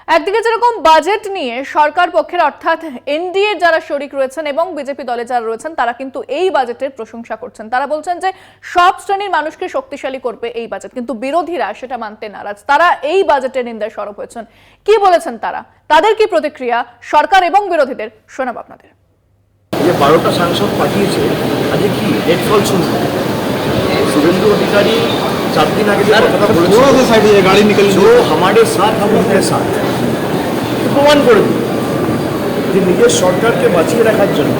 একদিকে যেরকম বাজেট নিয়ে সরকার পক্ষের অর্থাৎ এনডিএ যারা শরিক রয়েছেন এবং বিজেপি দলে যারা রয়েছেন তারা কিন্তু এই বাজেটের প্রশংসা করছেন। তারা বলছেন যে সব শ্রেণীর মানুষকে শক্তিশালী করবে এই বাজেট, কিন্তু বিরোধীরা সেটা মানতে নারাজ। তারা এই বাজেটের নিন্দায় সরব হয়েছেন। কি বলেছেন তারা, তাদের কি প্রতিক্রিয়া, সরকার এবং বিরোধীদের শোনাব আপনাদের। যে 12টা সাংসদ পাঠিয়েছে আজকে কি রেডফল শুনবো। शुभेंदु अधिकारी 4 दिन आगे थोड़ा सा साइड गाड़ी निकल जो हमारे साथ हम उनके साथ প্রমাণ করে দিই যে নিজের সরকারকে বাঁচিয়ে রাখার জন্য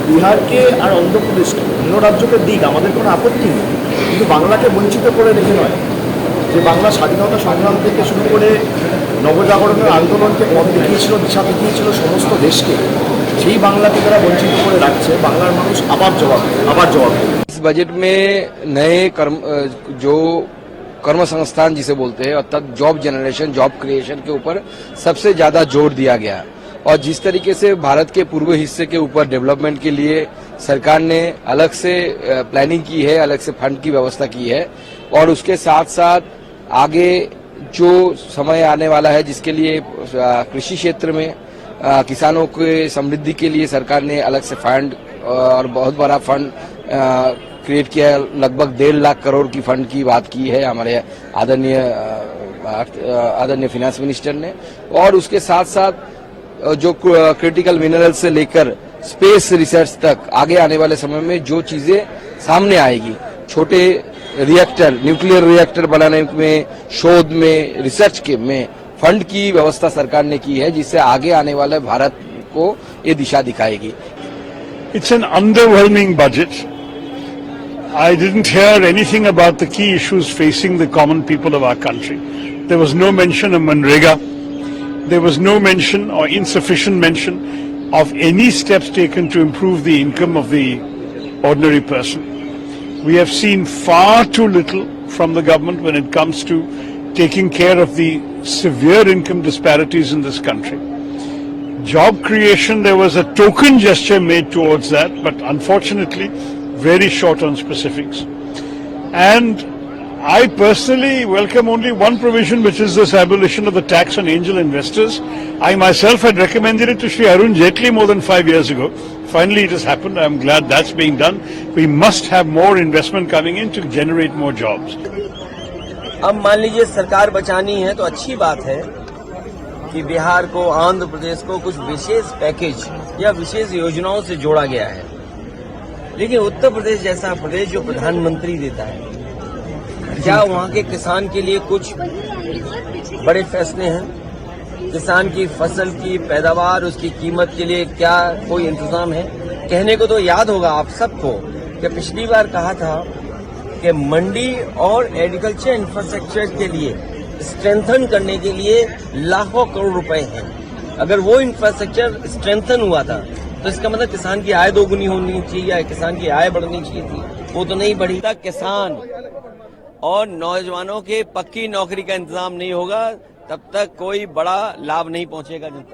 বিহারকে আর অন্ধ্রপ্রদেশকে অন্য রাজ্যকে দিক আমাদের কোনো আপত্তি নেই, কিন্তু বাংলাকে বঞ্চিত করে রেখে নয়। যে বাংলা স্বাধীনতা সংগ্রাম থেকে শুরু করে নবজাগরণের আন্দোলনকে পথ দেখিয়েছিল, দিশা দেখিয়েছিল সমস্ত দেশকে, সেই বাংলাকে তারা বঞ্চিত করে রাখছে। বাংলার মানুষ আবার জবাব इस बजट में नए जो कर्म संस्थान जिसे बोलते हैं अर्थात जॉब जनरेशन, जॉब क्रिएशन के ऊपर सबसे ज्यादा जोर दिया गया और जिस तरीके से भारत के पूर्व हिस्से के ऊपर डेवलपमेंट के लिए सरकार ने अलग से प्लानिंग की है, अलग से फंड की व्यवस्था की है और उसके साथ साथ आगे जो समय आने वाला है जिसके लिए कृषि क्षेत्र में किसानों के समृद्धि के लिए सरकार ने अलग से फंड और बहुत बड़ा फंड क्रिएट किया। लगभग 1.5 लाख करोड़ की फंड की बात की है हमारे आदरणीय फाइनेंस मिनिस्टर ने। और उसके साथ साथ जो क्रिटिकल मिनरल से लेकर स्पेस रिसर्च तक आगे आने वाले समय में जो चीजें सामने आएगी, छोटे रिएक्टर, न्यूक्लियर रिएक्टर बनाने में, शोध में, रिसर्च के में फंड की व्यवस्था सरकार ने की है, जिससे आगे आने वाले भारत को ये दिशा दिखाएगी। It's an underwhelming budget. I didn't hear anything about the key issues facing the common people of our country. There was no mention of Manrega. There was no mention or insufficient mention of any steps taken to improve the income of the ordinary person. We have seen far too little from the government when it comes to taking care of the severe income disparities in this country. Job creation, there was a token gesture made towards that, but unfortunately very short on specifics. And I personally welcome only one provision, which is this abolition of the tax on angel investors. I myself had recommended it to Shri Arun Jaitley more than 5 years ago. Finally it has happened. I'm glad that's being done. We must have more investment coming in to generate more jobs. अब मान लीजिए सरकार बचानी है तो अच्छी बात है कि बिहार को, आंध्र प्रदेश को कुछ विशेष पैकेज या विशेष योजनाओं से जोड़ा गया है, लेकिन उत्तर प्रदेश जैसा प्रदेश जो प्रधानमंत्री देता है, क्या वहाँ के किसान के लिए कुछ बड़े फैसले हैं? किसान की फसल की पैदावार, उसकी कीमत के लिए क्या कोई इंतजाम है? कहने को तो याद होगा आप सबको कि पिछली बार कहा था कि मंडी और एग्रीकल्चर इंफ्रास्ट्रक्चर के लिए स्ट्रेंथन करने के लिए लाखों करोड़ रुपए हैं। अगर वो इंफ्रास्ट्रक्चर स्ट्रेंथन हुआ था तो इसका मतलब किसान की आय दोगुनी होनी चाहिए या किसान की आय बढ़नी चाहिए थी, वो तो नहीं बढ़ी। तक किसान और नौजवानों के पक्की नौकरी का इंतजाम नहीं होगा तब तक कोई बड़ा लाभ नहीं पहुंचेगा जनता।